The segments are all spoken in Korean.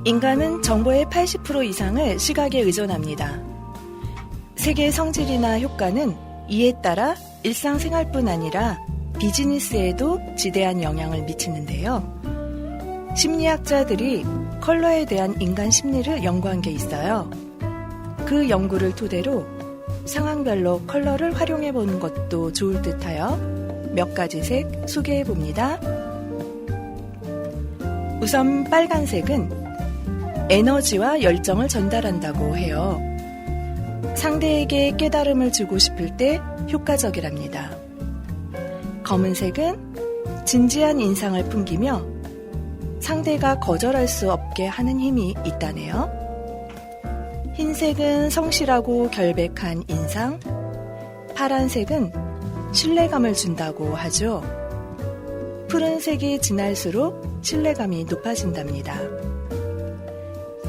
인간은 정보의 80% 이상을 시각에 의존합니다. 세계의 성질이나 효과는 이에 따라 일상생활뿐 아니라 비즈니스에도 지대한 영향을 미치는데요. 심리학자들이 컬러에 대한 인간 심리를 연구한 게 있어요. 그 연구를 토대로 상황별로 컬러를 활용해 보는 것도 좋을 듯하여 몇 가지 색 소개해 봅니다. 우선 빨간색은 에너지와 열정을 전달한다고 해요. 상대에게 깨달음을 주고 싶을 때 효과적이랍니다. 검은색은 진지한 인상을 풍기며 상대가 거절할 수 없게 하는 힘이 있다네요. 흰색은 성실하고 결백한 인상, 파란색은 신뢰감을 준다고 하죠. 푸른색이 진할수록 신뢰감이 높아진답니다.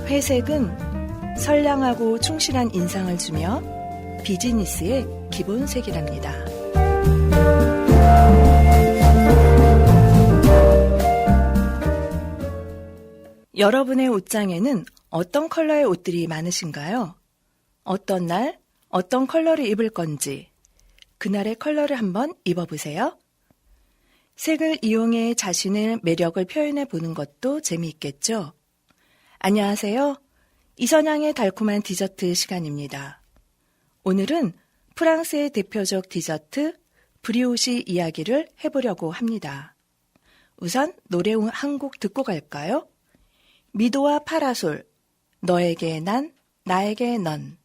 회색은 선량하고 충실한 인상을 주며 비즈니스의 기본색이랍니다. 여러분의 옷장에는 어떤 컬러의 옷들이 많으신가요? 어떤 날, 어떤 컬러를 입을 건지 그날의 컬러를 한번 입어보세요. 색을 이용해 자신의 매력을 표현해 보는 것도 재미있겠죠? 안녕하세요. 이선양의 달콤한 디저트 시간입니다. 오늘은 프랑스의 대표적 디저트 브리오시 이야기를 해보려고 합니다. 우선 노래 한 곡 듣고 갈까요? 미도와 파라솔, 너에게 난, 나에게 넌.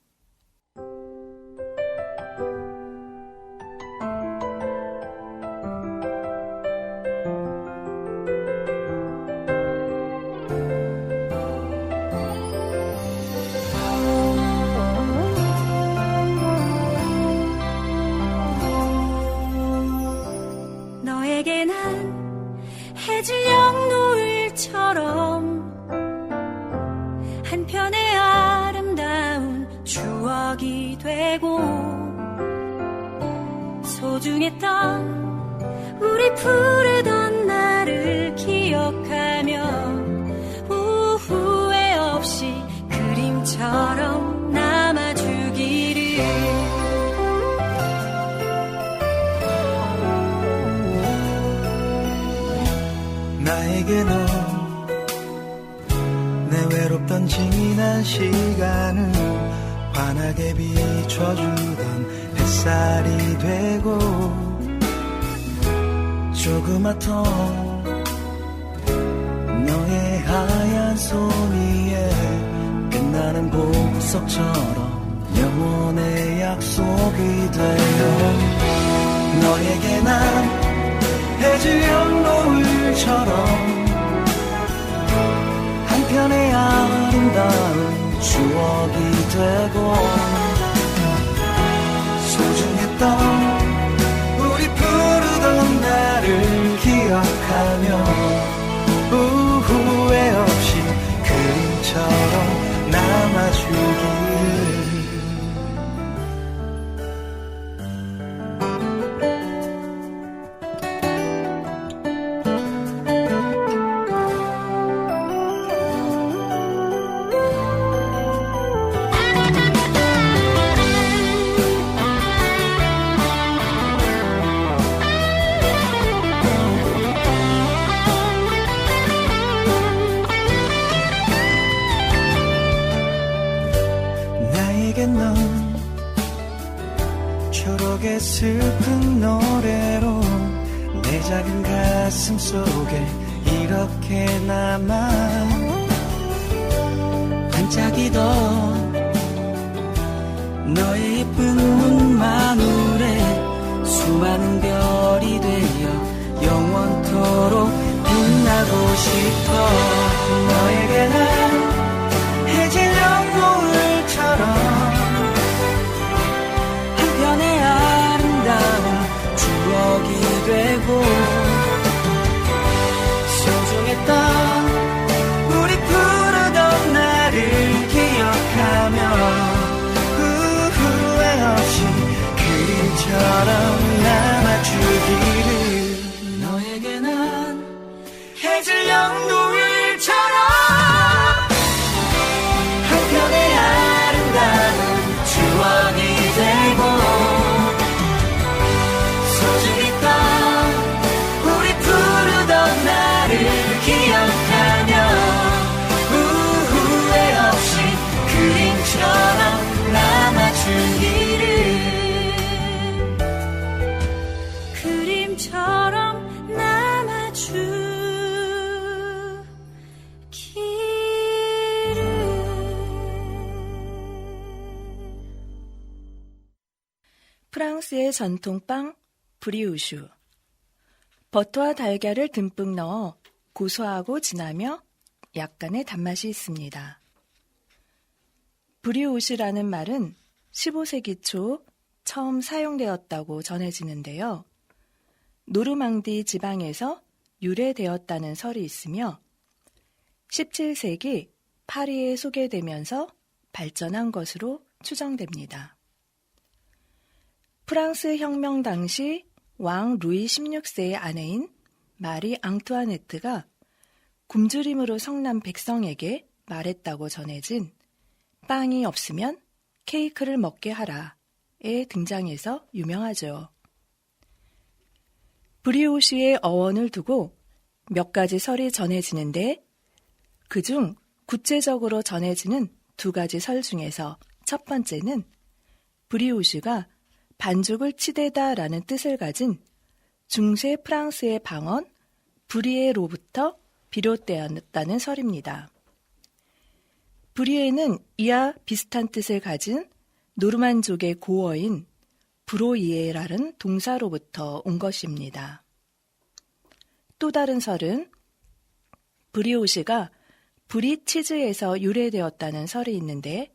너에게 난 해질녘 노을처럼 한편의 아름다운 추억이 되고 소중했던 우리 푸르던 날을 기억하며 후회 없이 그림처럼 남아주기를. 나에게 너 내 외롭던 지난 시간을 환하게 비춰주던 햇살이 되고 조그맣던 너의 하얀 손 위에 빛나는 보석처럼 영원의 약속이 되어 너에게 난 해질녘 노을처럼 한편의 아름다운 추억이 되고 소중했던 우리 푸르던 날을 기억하며 후회 없이 그림처럼 남아주기를. 초록의 슬픈 노래로 내 작은 가슴 속에 이렇게 남아 반짝이던 너의 예쁜 눈망울에 수많은 별이 되어 영원토록 빛나고 싶어. 너에게 난 해질녘 노을처럼 한편의 아름다운 추억이 되고 소중했던 우리 푸르던 날을 기억하며 후회 없이 그림처럼 남아주기를. 너에게 난 해질녘 노을처럼 프랑스의 전통빵 브리우슈. 버터와 달걀을 듬뿍 넣어 고소하고 진하며 약간의 단맛이 있습니다. 브리우슈라는 말은 15세기 초 처음 사용되었다고 전해지는데요. 노르망디 지방에서 유래되었다는 설이 있으며 17세기 파리에 소개되면서 발전한 것으로 추정됩니다. 프랑스 혁명 당시 왕 루이 16세의 아내인 마리 앙투아네트가 굶주림으로 성난 백성에게 말했다고 전해진 빵이 없으면 케이크를 먹게 하라에 등장해서 유명하죠. 브리오슈의 어원을 두고 몇 가지 설이 전해지는데 그중 구체적으로 전해지는 두 가지 설 중에서 첫 번째는 브리오슈가 반죽을 치대다라는 뜻을 가진 중세 프랑스의 방언 브리에로부터 비롯되었다는 설입니다. 브리에는 이와 비슷한 뜻을 가진 노르만족의 고어인 브로이에라는 동사로부터 온 것입니다. 또 다른 설은 브리오시가 브리 치즈에서 유래되었다는 설이 있는데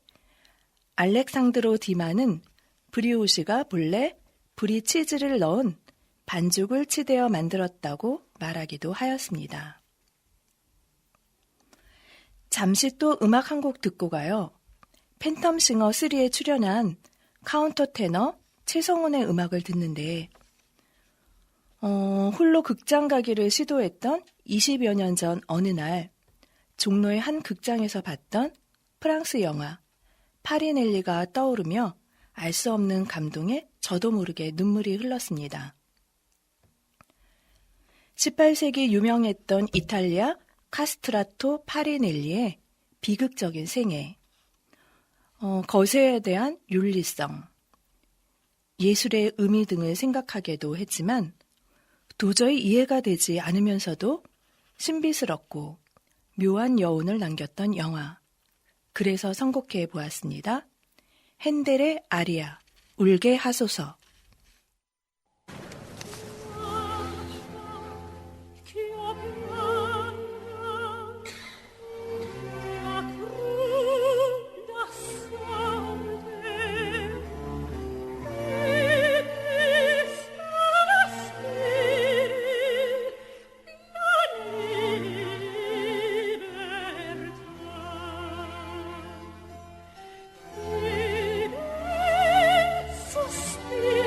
알렉상드로 디마는 브리오시가 본래 브리 치즈를 넣은 반죽을 치대어 만들었다고 말하기도 하였습니다. 잠시 또 음악 한 곡 듣고 가요. 팬텀싱어 3에 출연한 카운터 테너 최성훈의 음악을 듣는데 홀로 극장 가기를 시도했던 20여 년 전 어느 날 종로의 한 극장에서 봤던 프랑스 영화 파리넬리가 떠오르며 알 수 없는 감동에 저도 모르게 눈물이 흘렀습니다. 18세기 유명했던 이탈리아 카스트라토 파리넬리의 비극적인 생애, 거세에 대한 윤리성, 예술의 의미 등을 생각하게도 했지만 도저히 이해가 되지 않으면서도 신비스럽고 묘한 여운을 남겼던 영화. 그래서 선곡해 보았습니다. 핸델의 아리아, 울게 하소서. Sospiro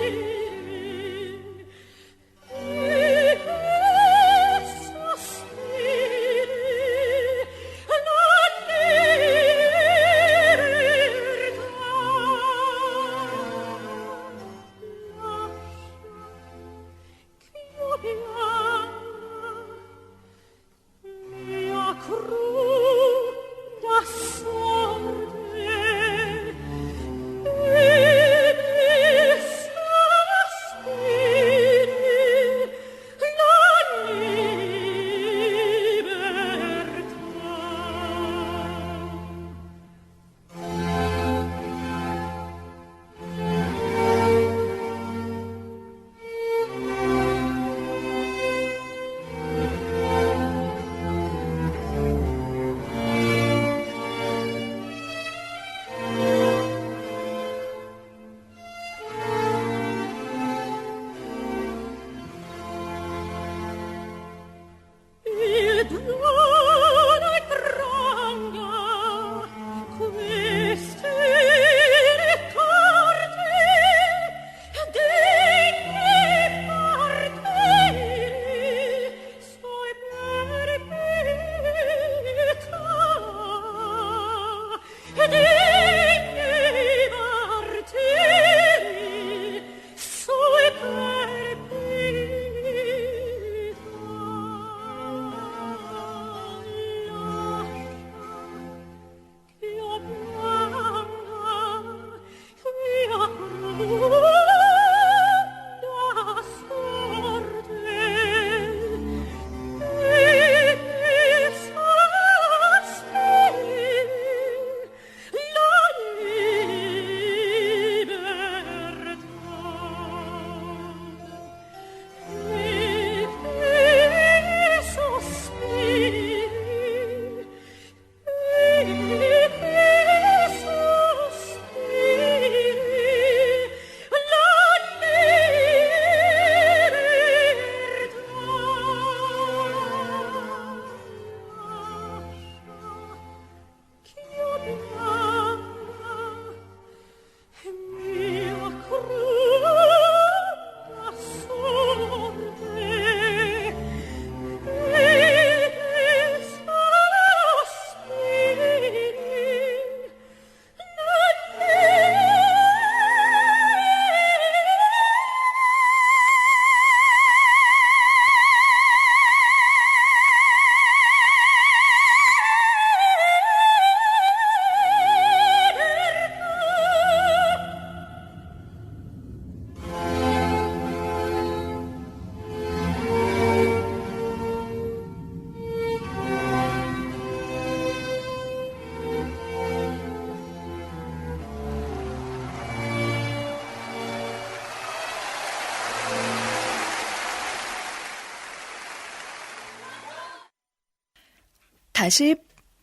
다시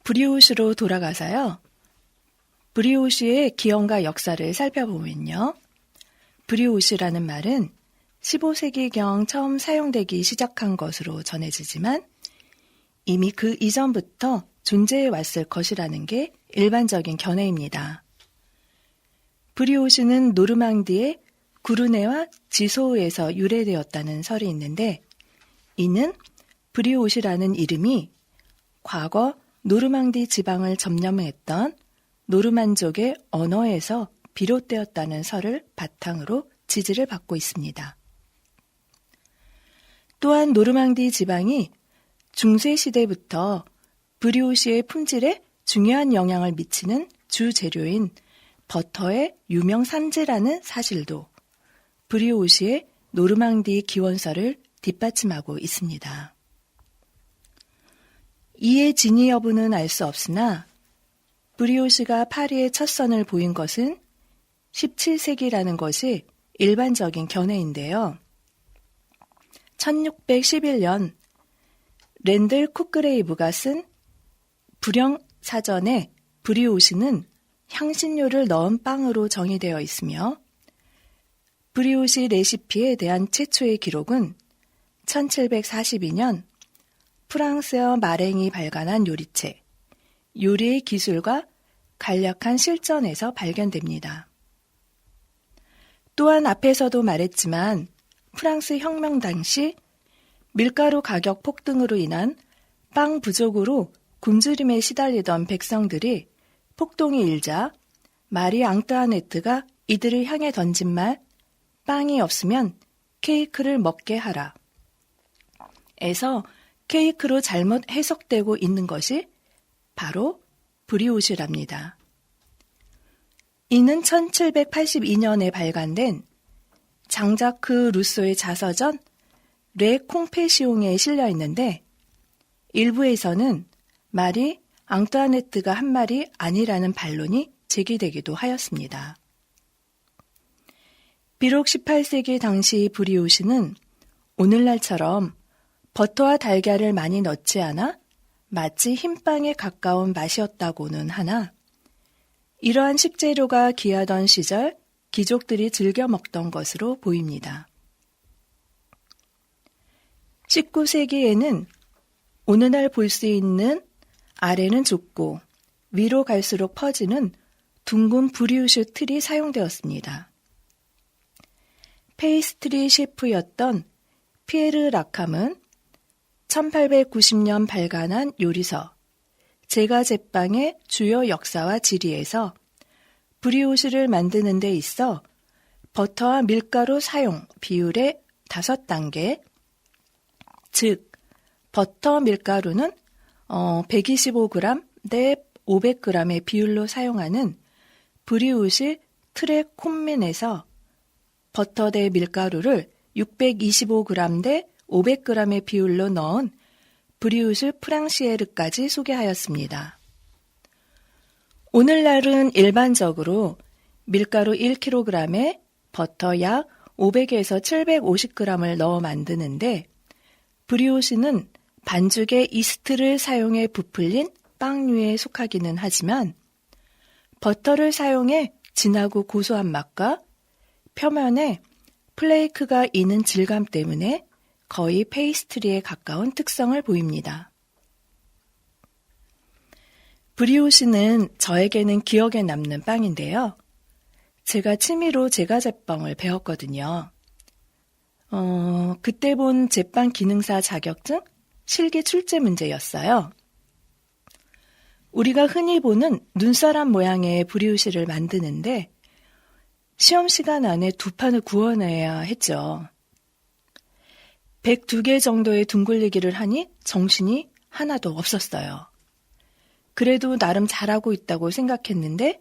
브리오시로 돌아가서요. 브리오시의 기원과 역사를 살펴보면요. 브리오시라는 말은 15세기경 처음 사용되기 시작한 것으로 전해지지만 이미 그 이전부터 존재해 왔을 것이라는 게 일반적인 견해입니다. 브리오시는 노르망디의 구르네와 지소우에서 유래되었다는 설이 있는데 이는 브리오시라는 이름이 과거 노르망디 지방을 점령했던 노르만족의 언어에서 비롯되었다는 설을 바탕으로 지지를 받고 있습니다. 또한 노르망디 지방이 중세시대부터 브리오시의 품질에 중요한 영향을 미치는 주 재료인 버터의 유명 산지라는 사실도 브리오시의 노르망디 기원설을 뒷받침하고 있습니다. 이의 진위 여부는 알 수 없으나 브리오시가 파리의 첫 선을 보인 것은 17세기라는 것이 일반적인 견해인데요. 1611년 랜들 쿠크레이브가 쓴 불영 사전에 브리오시는 향신료를 넣은 빵으로 정의되어 있으며 브리오시 레시피에 대한 최초의 기록은 1742년 프랑스어 마랭이 발간한 요리책, 요리의 기술과 간략한 실전에서 발견됩니다. 또한 앞에서도 말했지만 프랑스 혁명 당시 밀가루 가격 폭등으로 인한 빵 부족으로 굶주림에 시달리던 백성들이 폭동이 일자 마리 앙뚜아네트가 이들을 향해 던진 말 빵이 없으면 케이크를 먹게 하라 에서 케이크로 잘못 해석되고 있는 것이 바로 브리오시랍니다. 이는 1782년에 발간된 장자크 루소의 자서전 레 콩페시옹에 실려 있는데 일부에서는 말이 앙뚜아네트가 한 말이 아니라는 반론이 제기되기도 하였습니다. 비록 18세기 당시 브리오시는 오늘날처럼 버터와 달걀을 많이 넣지 않아 마치 흰빵에 가까운 맛이었다고는 하나 이러한 식재료가 귀하던 시절 귀족들이 즐겨 먹던 것으로 보입니다. 19세기에는 오늘날 볼 수 있는 아래는 좁고 위로 갈수록 퍼지는 둥근 브리오시 틀이 사용되었습니다. 페이스트리 셰프였던 피에르 라캄은 1890년 발간한 요리서 제가 제빵의 주요 역사와 지리에서 브리오시를 만드는 데 있어 버터와 밀가루 사용 비율의 5단계, 즉 버터 밀가루는 125g 대 500g의 비율로 사용하는 브리오시 트랙 콤민에서 버터 대 밀가루를 625g 대 500g의 비율로 넣은 브리오시 프랑시에르까지 소개하였습니다. 오늘날은 일반적으로 밀가루 1kg에 버터 약 500에서 750g을 넣어 만드는데 브리오시는 반죽에 이스트를 사용해 부풀린 빵류에 속하기는 하지만 버터를 사용해 진하고 고소한 맛과 표면에 플레이크가 있는 질감 때문에 거의 페이스트리에 가까운 특성을 보입니다. 브리오시는 저에게는 기억에 남는 빵인데요. 제가 취미로 제과제빵을 배웠거든요. 그때 본 제빵 기능사 자격증 실기 출제 문제였어요. 우리가 흔히 보는 눈사람 모양의 브리오시를 만드는데 시험 시간 안에 2판을 구워내야 했죠. 102개 정도의 둥글리기를 하니 정신이 하나도 없었어요. 그래도 나름 잘하고 있다고 생각했는데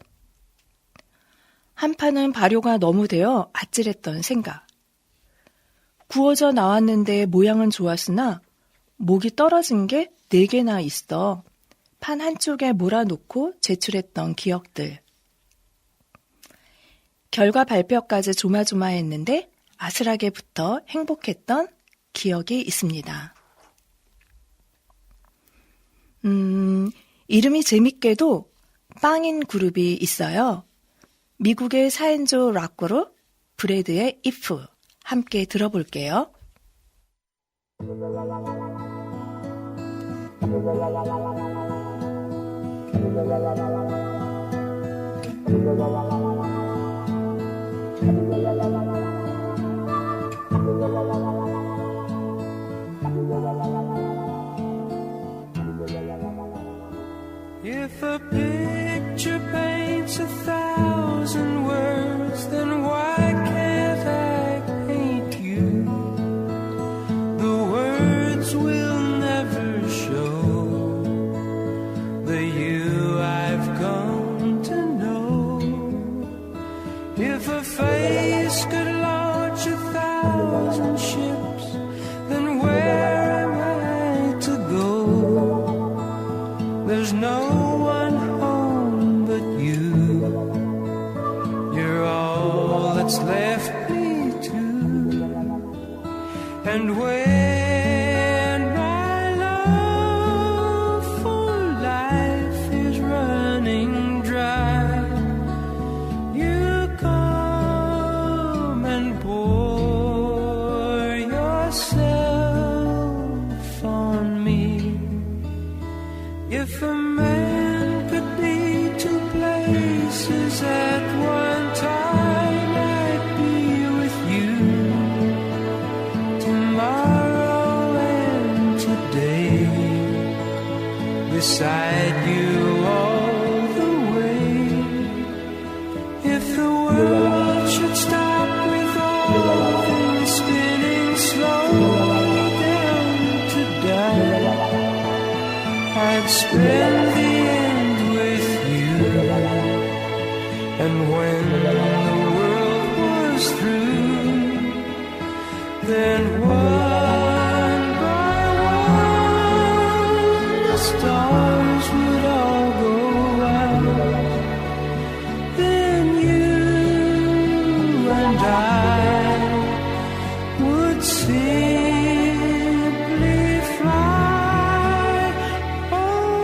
한 판은 발효가 너무 되어 아찔했던 생각. 구워져 나왔는데 모양은 좋았으나 목이 떨어진 게 4개나 있어 판 한쪽에 몰아놓고 제출했던 기억들. 결과 발표까지 조마조마했는데 아슬하게 붙어 행복했던 기억이 있습니다. 이름이 재밌게도 빵인 그룹이 있어요. 미국의 4인조 락그룹 브래드의 If 함께 들어볼게요. If a picture paints 1,000 words, then why can't I paint you? The words will never show the you I've come to know. If a face could launch 1,000 ships, then where am I to go? There's no one home but you. You're all that's left me to. And when my love for life is running dry, you come and pour yourself on me. If a man could be two places at one time, I'd be with you tomorrow and today, beside you all the way. If the world should stop with all things spinning slowly down to die, I'd spend the end with you. And when the world was through, then one by one the stars would all go out. Then you and I would simply fly away.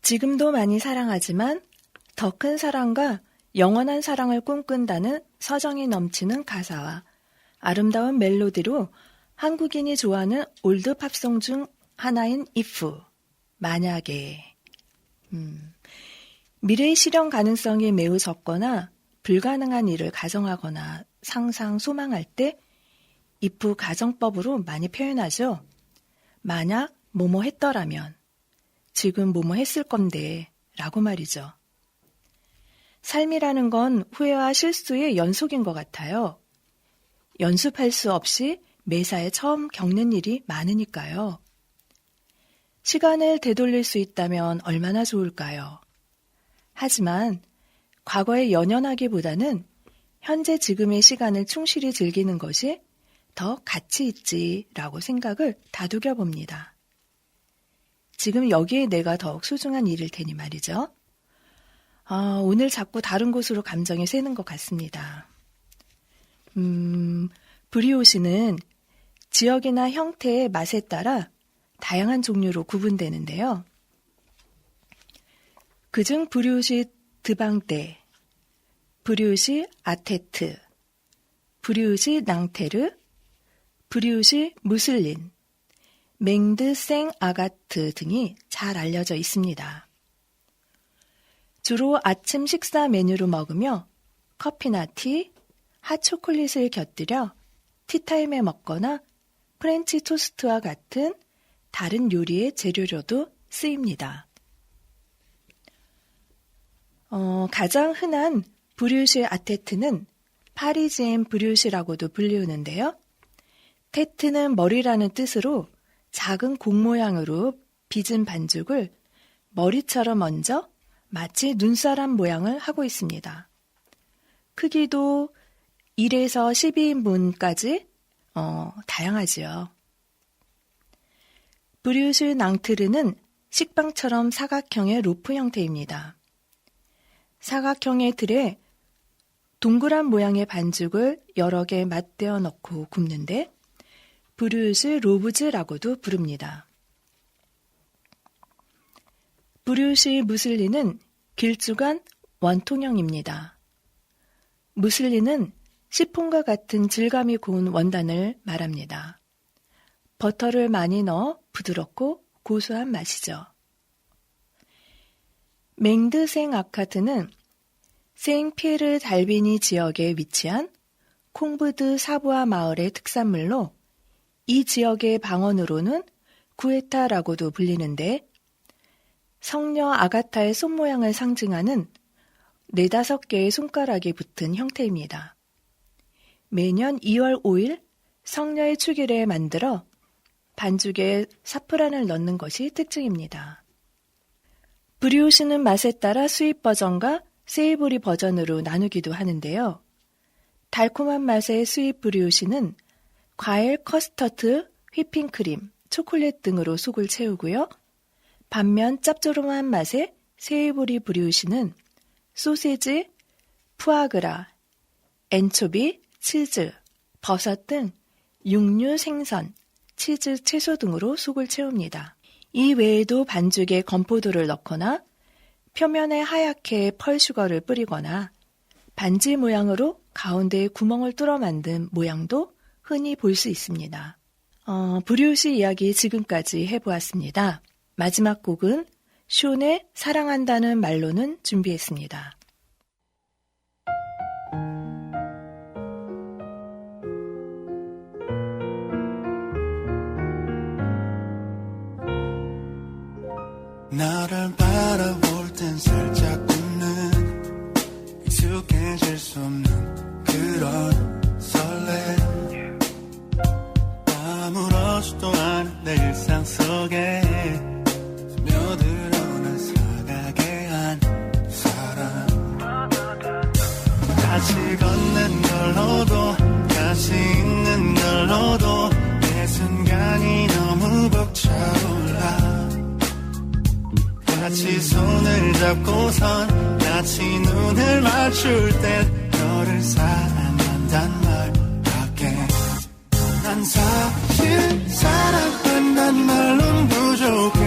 지금도 많이 사랑하지만 더 큰 사랑과 영원한 사랑을 꿈꾼다는 서정이 넘치는 가사와 아름다운 멜로디로 한국인이 좋아하는 올드 팝송 중 하나인 If, 만약에. 미래의 실현 가능성이 매우 적거나 불가능한 일을 가정하거나 상상, 소망할 때 if 가정법으로 많이 표현하죠. 만약 뭐뭐 했더라면, 지금 뭐뭐 했을 건데 라고 말이죠. 삶이라는 건 후회와 실수의 연속인 것 같아요. 연습할 수 없이 매사에 처음 겪는 일이 많으니까요. 시간을 되돌릴 수 있다면 얼마나 좋을까요? 하지만 과거에 연연하기보다는 현재 지금의 시간을 충실히 즐기는 것이 더 가치 있지라고 생각을 다독여 봅니다. 지금 여기에 내가 더욱 소중한 일일 테니 말이죠. 오늘 자꾸 다른 곳으로 감정이 새는 것 같습니다. 브리오시는 지역이나 형태의 맛에 따라 다양한 종류로 구분되는데요. 그중 브리오시 드방떼, 브리오시 아테트, 브리오시 낭테르, 브리오시 무슬린, 맹드 생 아가트 등이 잘 알려져 있습니다. 주로 아침 식사 메뉴로 먹으며 커피나 티, 핫초콜릿을 곁들여 티타임에 먹거나 프렌치 토스트와 같은 다른 요리의 재료로도 쓰입니다. 가장 흔한 브리오시 아테트는 파리지엔 브리오시라고도 불리우는데요. 테트는 머리라는 뜻으로 작은 공 모양으로 빚은 반죽을 머리처럼 얹어 마치 눈사람 모양을 하고 있습니다. 크기도 1에서 12인분까지 다양하지요. 브리오시 낭트르는 식빵처럼 사각형의 로프 형태입니다. 사각형의 틀에 동그란 모양의 반죽을 여러 개 맞대어 넣고 굽는데 브류스 로브즈라고도 부릅니다. 브류스 무슬리는 길쭉한 원통형입니다. 무슬리는 시폰과 같은 질감이 고운 원단을 말합니다. 버터를 많이 넣어 부드럽고 고소한 맛이죠. 맹드 생 아카트는 생피에르 달비니 지역에 위치한 콩브드 사부아 마을의 특산물로 이 지역의 방언으로는 구에타라고도 불리는데 성녀 아가타의 손모양을 상징하는 4-5개의 손가락이 붙은 형태입니다. 매년 2월 5일 성녀의 축일에 만들어 반죽에 사프란을 넣는 것이 특징입니다. 브리오시는 맛에 따라 스윗 버전과 세이보리 버전으로 나누기도 하는데요. 달콤한 맛의 스윗 브리오시는 과일, 커스터드, 휘핑크림, 초콜릿 등으로 속을 채우고요. 반면 짭조름한 맛의 세이보리 브리오시는 소세지, 푸아그라, 엔초비, 치즈, 버섯 등 육류, 생선, 치즈, 채소 등으로 속을 채웁니다. 이 외에도 반죽에 건포도를 넣거나 표면에 하얗게 펄슈거를 뿌리거나 반지 모양으로 가운데에 구멍을 뚫어 만든 모양도 흔히 볼 수 있습니다. 브리오시 이야기 지금까지 해보았습니다. 마지막 곡은 숀의 사랑한다는 말로는 준비했습니다. 나를 바라볼 땐 살짝 웃는 익숙해질 수 없는 그런 설렘 아무렇지도 않은 내 일상 속에 스며들어오는 사각의 한 사람 같이 걷는 걸로도 같이 있는 걸로도 내 순간이 너무 벅차올라 같이 손을 잡고선 같이 눈을 맞출 땐 너를 사랑한단 말밖에 난 사실 사랑한단 말론 부족해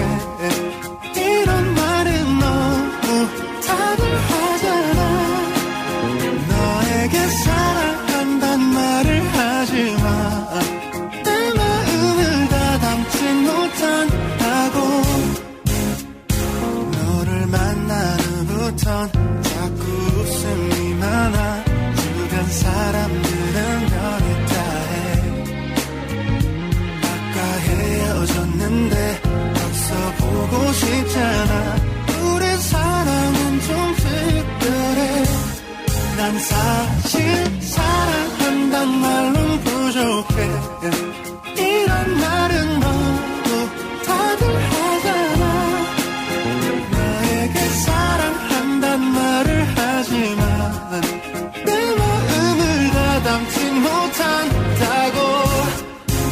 이런 말은 너무 다들 하잖아 너에게 사랑한단 말을 하지마 내 마음을 다 담지 못한다고 만난 후부턴 자꾸 웃음이 많아 주변 사람들은 별이 다해 아까 헤어졌는데 벌써 보고 싶잖아 우리 사랑은 좀 특별해 난 사실 사랑한단 말론 부족해 이런 말은 너무 다들 하잖아 사랑한단 말을 하지만 내 마음을 다 담지 못한다고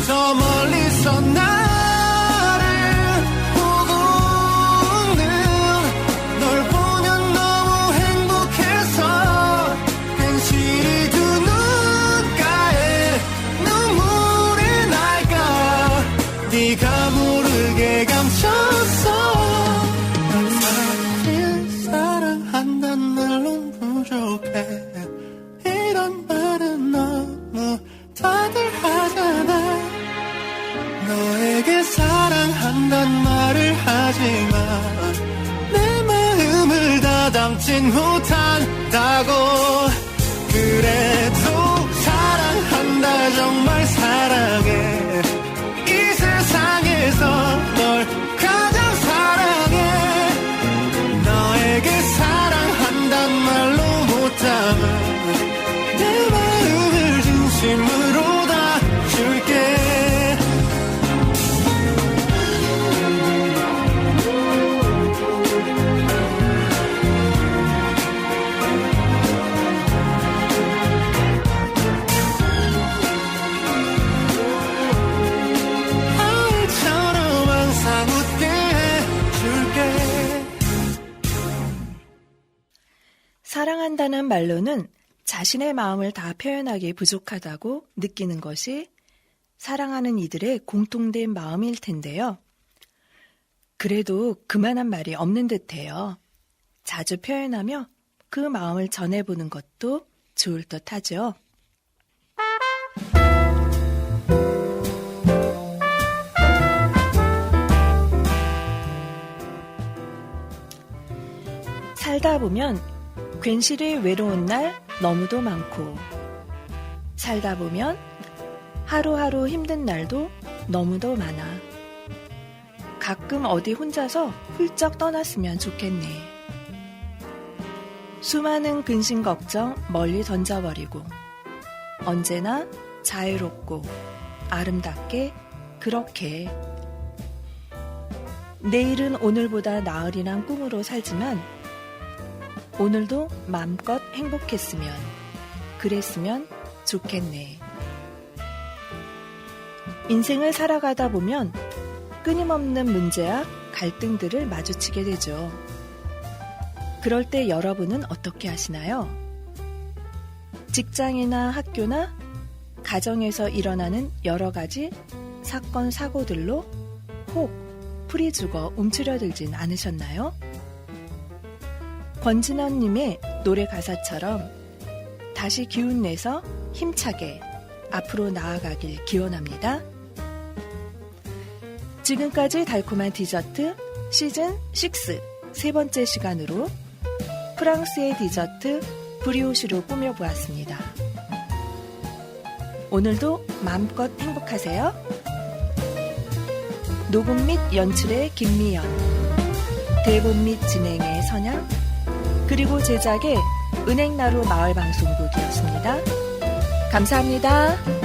저 멀리서 나를 보고는 널 보면 너무 행복해서 괜시리 두 눈가에 눈물이 날까 네가 모르게 감췄어 사랑한단 말론 부족해 이런 말은 너무 다 단단한 말로는 자신의 마음을 다 표현하기 부족하다고 느끼는 것이 사랑하는 이들의 공통된 마음일 텐데요. 그래도 그만한 말이 없는 듯해요. 자주 표현하며 그 마음을 전해보는 것도 좋을 듯하죠. 살다 보면 괜시리 외로운 날 너무도 많고, 살다 보면 하루하루 힘든 날도 너무도 많아. 가끔 어디 혼자서 훌쩍 떠났으면 좋겠네. 수많은 근심 걱정 멀리 던져버리고 언제나 자유롭고 아름답게 그렇게. 내일은 오늘보다 나으리란 꿈으로 살지만 오늘도 마음껏 행복했으면, 그랬으면 좋겠네. 인생을 살아가다 보면 끊임없는 문제와 갈등들을 마주치게 되죠. 그럴 때 여러분은 어떻게 하시나요? 직장이나 학교나 가정에서 일어나는 여러 가지 사건, 사고들로 혹 풀이 죽어 움츠려들진 않으셨나요? 권진원님의 노래 가사처럼 다시 기운 내서 힘차게 앞으로 나아가길 기원합니다. 지금까지 달콤한 디저트 시즌 6 세 번째 시간으로 프랑스의 디저트 브리오시로 꾸며보았습니다. 오늘도 마음껏 행복하세요. 녹음 및 연출의 김미연, 대본 및 진행의 선양, 그리고 제작의 은행나루 마을방송국이었습니다. 감사합니다.